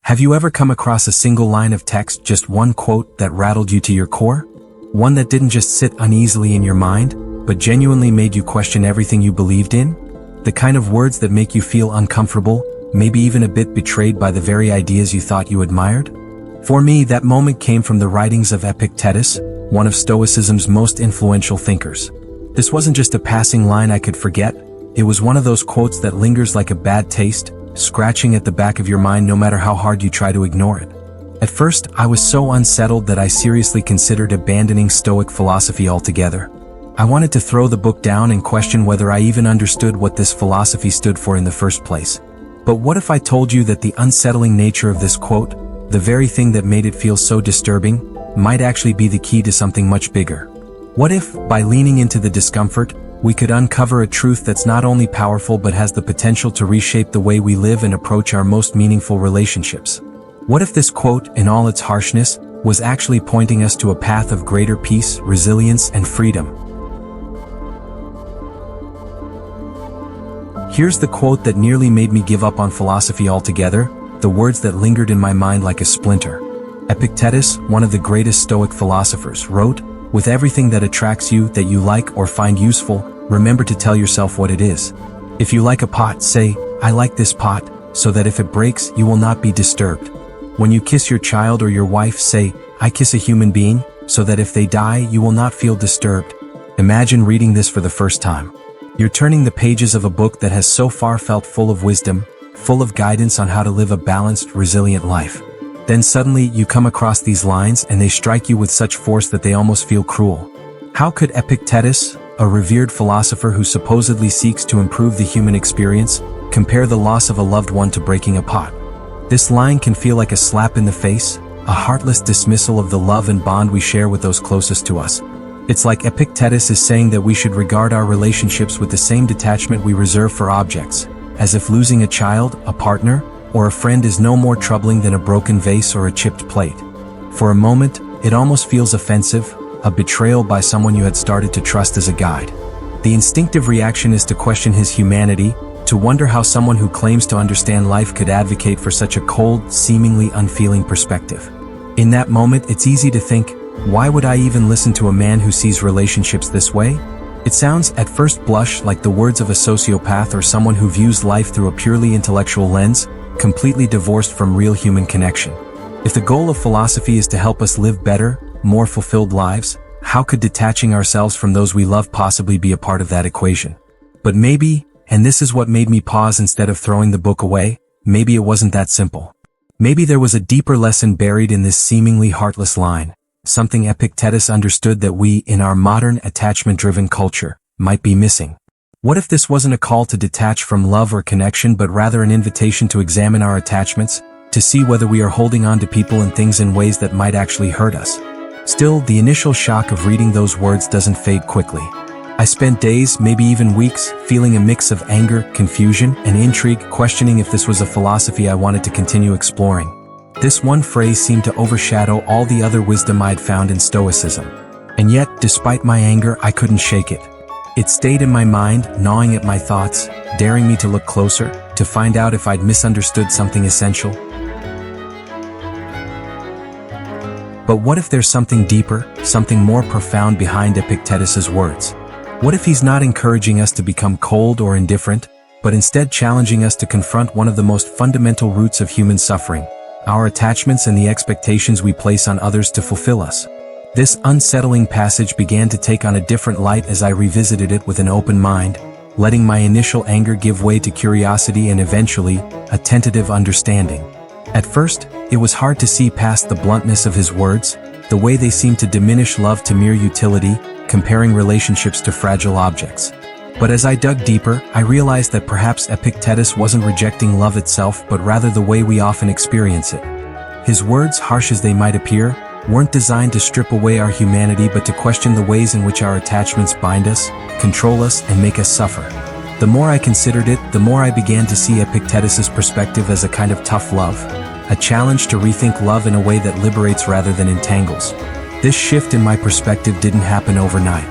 Have you ever come across a single line of text, just one quote that rattled you to your core? One that didn't just sit uneasily in your mind, but genuinely made you question everything you believed in? The kind of words that make you feel uncomfortable, maybe even a bit betrayed by the very ideas you thought you admired? For me, that moment came from the writings of Epictetus, one of Stoicism's most influential thinkers. This wasn't just a passing line I could forget, it was one of those quotes that lingers like a bad taste, scratching at the back of your mind no matter how hard you try to ignore it. At first, I was so unsettled that I seriously considered abandoning Stoic philosophy altogether. I wanted to throw the book down and question whether I even understood what this philosophy stood for in the first place. But what if I told you that the unsettling nature of this quote, the very thing that made it feel so disturbing, might actually be the key to something much bigger? What if, by leaning into the discomfort, we could uncover a truth that's not only powerful but has the potential to reshape the way we live and approach our most meaningful relationships? What if this quote, in all its harshness, was actually pointing us to a path of greater peace, resilience, and freedom? Here's the quote that nearly made me give up on philosophy altogether, the words that lingered in my mind like a splinter. Epictetus, one of the greatest Stoic philosophers, wrote, "With everything that attracts you, that you like or find useful, remember to tell yourself what it is. If you like a pot, say, 'I like this pot,' so that if it breaks, you will not be disturbed. When you kiss your child or your wife, say, 'I kiss a human being,' so that if they die, you will not feel disturbed." Imagine reading this for the first time. You're turning the pages of a book that has so far felt full of wisdom, full of guidance on how to live a balanced, resilient life. Then suddenly you come across these lines and they strike you with such force that they almost feel cruel. How could Epictetus, a revered philosopher who supposedly seeks to improve the human experience, compare the loss of a loved one to breaking a pot? This line can feel like a slap in the face, a heartless dismissal of the love and bond we share with those closest to us. It's like Epictetus is saying that we should regard our relationships with the same detachment we reserve for objects, as if losing a child, a partner, or a friend is no more troubling than a broken vase or a chipped plate. For a moment, it almost feels offensive, a betrayal by someone you had started to trust as a guide. The instinctive reaction is to question his humanity, to wonder how someone who claims to understand life could advocate for such a cold, seemingly unfeeling perspective. In that moment, it's easy to think, why would I even listen to a man who sees relationships this way? It sounds, at first blush, like the words of a sociopath or someone who views life through a purely intellectual lens, completely divorced from real human connection. If the goal of philosophy is to help us live better, more fulfilled lives, how could detaching ourselves from those we love possibly be a part of that equation? But maybe, and this is what made me pause instead of throwing the book away, maybe it wasn't that simple. Maybe there was a deeper lesson buried in this seemingly heartless line, something Epictetus understood that we, in our modern, attachment-driven culture, might be missing. What if this wasn't a call to detach from love or connection but rather an invitation to examine our attachments, to see whether we are holding on to people and things in ways that might actually hurt us? Still, the initial shock of reading those words doesn't fade quickly. I spent days, maybe even weeks, feeling a mix of anger, confusion, and intrigue, questioning if this was a philosophy I wanted to continue exploring. This one phrase seemed to overshadow all the other wisdom I had found in Stoicism. And yet, despite my anger, I couldn't shake it. It stayed in my mind, gnawing at my thoughts, daring me to look closer, to find out if I'd misunderstood something essential. But what if there's something deeper, something more profound behind Epictetus's words? What if he's not encouraging us to become cold or indifferent, but instead challenging us to confront one of the most fundamental roots of human suffering, our attachments and the expectations we place on others to fulfill us? This unsettling passage began to take on a different light as I revisited it with an open mind, letting my initial anger give way to curiosity and eventually, a tentative understanding. At first, it was hard to see past the bluntness of his words, the way they seemed to diminish love to mere utility, comparing relationships to fragile objects. But as I dug deeper, I realized that perhaps Epictetus wasn't rejecting love itself but rather the way we often experience it. His words, harsh as they might appear, weren't designed to strip away our humanity but to question the ways in which our attachments bind us, control us, and make us suffer. The more I considered it, the more I began to see Epictetus's perspective as a kind of tough love, a challenge to rethink love in a way that liberates rather than entangles. This shift in my perspective didn't happen overnight.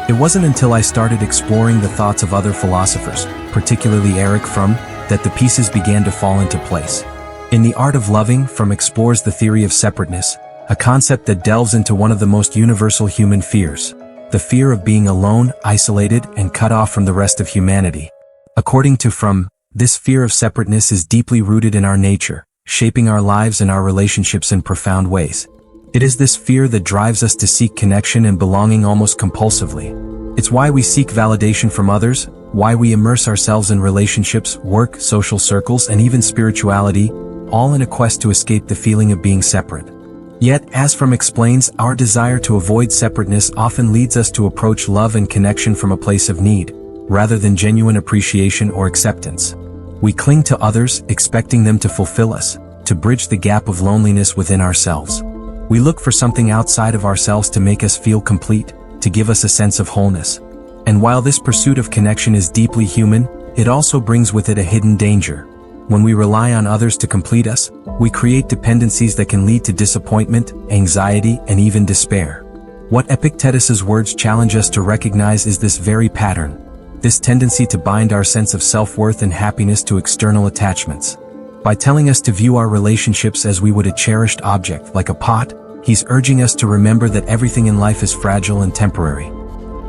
It wasn't until I started exploring the thoughts of other philosophers, particularly Erich Fromm, that the pieces began to fall into place. In The Art of Loving From explores the theory of separateness, a concept that delves into one of the most universal human fears, the fear of being alone, isolated, and cut off from the rest of humanity. According to From, this fear of separateness is deeply rooted in our nature, shaping our lives and our relationships in profound ways. It is this fear that drives us to seek connection and belonging almost compulsively. It's why we seek validation from others, why we immerse ourselves in relationships, work, social circles, and even spirituality, all in a quest to escape the feeling of being separate. Yet, as From explains, our desire to avoid separateness often leads us to approach love and connection from a place of need, rather than genuine appreciation or acceptance. We cling to others, expecting them to fulfill us, to bridge the gap of loneliness within ourselves. We look for something outside of ourselves to make us feel complete, to give us a sense of wholeness. And while this pursuit of connection is deeply human, it also brings with it a hidden danger. When we rely on others to complete us, we create dependencies that can lead to disappointment, anxiety, and even despair. What Epictetus's words challenge us to recognize is this very pattern, this tendency to bind our sense of self-worth and happiness to external attachments. By telling us to view our relationships as we would a cherished object, like a pot, he's urging us to remember that everything in life is fragile and temporary.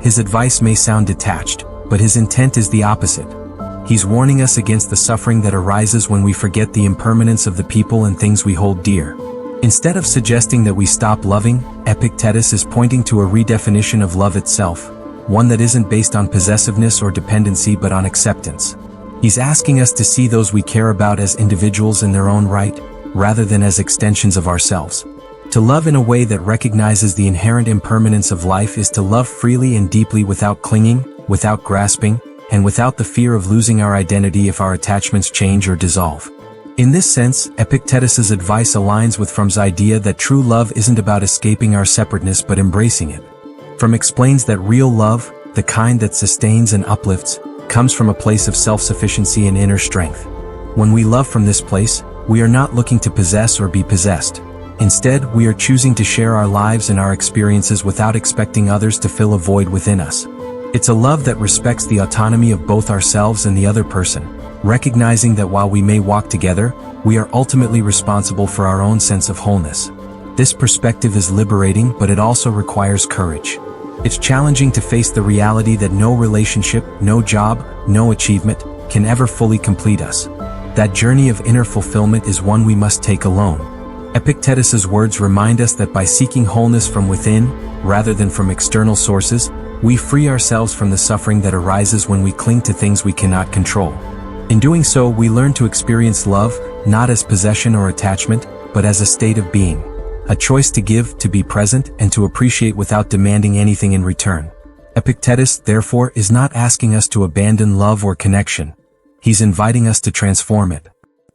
His advice may sound detached, but his intent is the opposite. He's warning us against the suffering that arises when we forget the impermanence of the people and things we hold dear. Instead of suggesting that we stop loving, Epictetus is pointing to a redefinition of love itself, one that isn't based on possessiveness or dependency but on acceptance. He's asking us to see those we care about as individuals in their own right, rather than as extensions of ourselves. To love in a way that recognizes the inherent impermanence of life is to love freely and deeply without clinging, without grasping, and without the fear of losing our identity if our attachments change or dissolve. In this sense, Epictetus's advice aligns with From's idea that true love isn't about escaping our separateness but embracing it. From explains that real love, the kind that sustains and uplifts, comes from a place of self-sufficiency and inner strength. When we love from this place, we are not looking to possess or be possessed. Instead, we are choosing to share our lives and our experiences without expecting others to fill a void within us. It's a love that respects the autonomy of both ourselves and the other person, recognizing that while we may walk together, we are ultimately responsible for our own sense of wholeness. This perspective is liberating, but it also requires courage. It's challenging to face the reality that no relationship, no job, no achievement can ever fully complete us. That journey of inner fulfillment is one we must take alone. Epictetus's words remind us that by seeking wholeness from within, rather than from external sources, we free ourselves from the suffering that arises when we cling to things we cannot control. In doing so, we learn to experience love, not as possession or attachment, but as a state of being. A choice to give, to be present, and to appreciate without demanding anything in return. Epictetus, therefore, is not asking us to abandon love or connection. He's inviting us to transform it.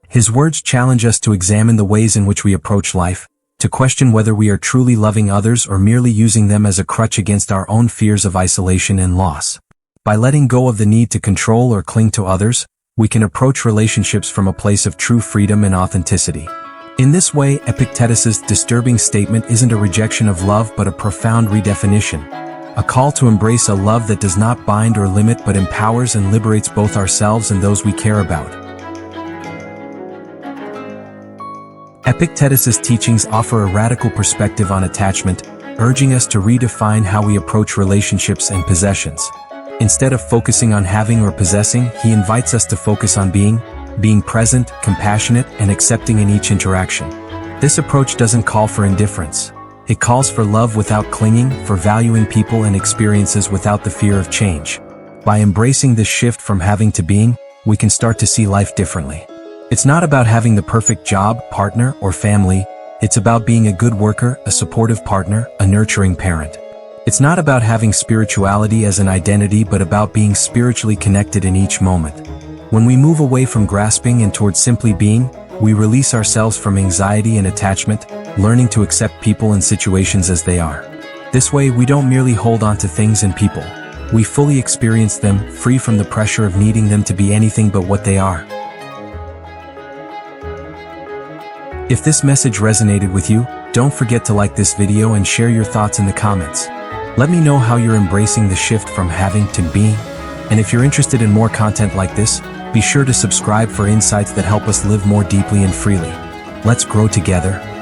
His words challenge us to examine the ways in which we approach life, to question whether we are truly loving others or merely using them as a crutch against our own fears of isolation and loss. By letting go of the need to control or cling to others, we can approach relationships from a place of true freedom and authenticity. In this way, Epictetus's disturbing statement isn't a rejection of love but a profound redefinition, a call to embrace a love that does not bind or limit but empowers and liberates both ourselves and those we care about. Epictetus's teachings offer a radical perspective on attachment, urging us to redefine how we approach relationships and possessions. Instead of focusing on having or possessing, he invites us to focus on being present, compassionate, and accepting in each interaction. This approach doesn't call for indifference. It calls for love without clinging, for valuing people and experiences without the fear of change. By embracing this shift from having to being, we can start to see life differently. It's not about having the perfect job, partner, or family. It's about being a good worker, a supportive partner, a nurturing parent. It's not about having spirituality as an identity but about being spiritually connected in each moment. When we move away from grasping and towards simply being, we release ourselves from anxiety and attachment, learning to accept people and situations as they are. This way, we don't merely hold on to things and people. We fully experience them, free from the pressure of needing them to be anything but what they are. If this message resonated with you, don't forget to like this video and share your thoughts in the comments. Let me know how you're embracing the shift from having to being. And if you're interested in more content like this, Be sure to subscribe for insights that help us live more deeply and freely. Let's grow together.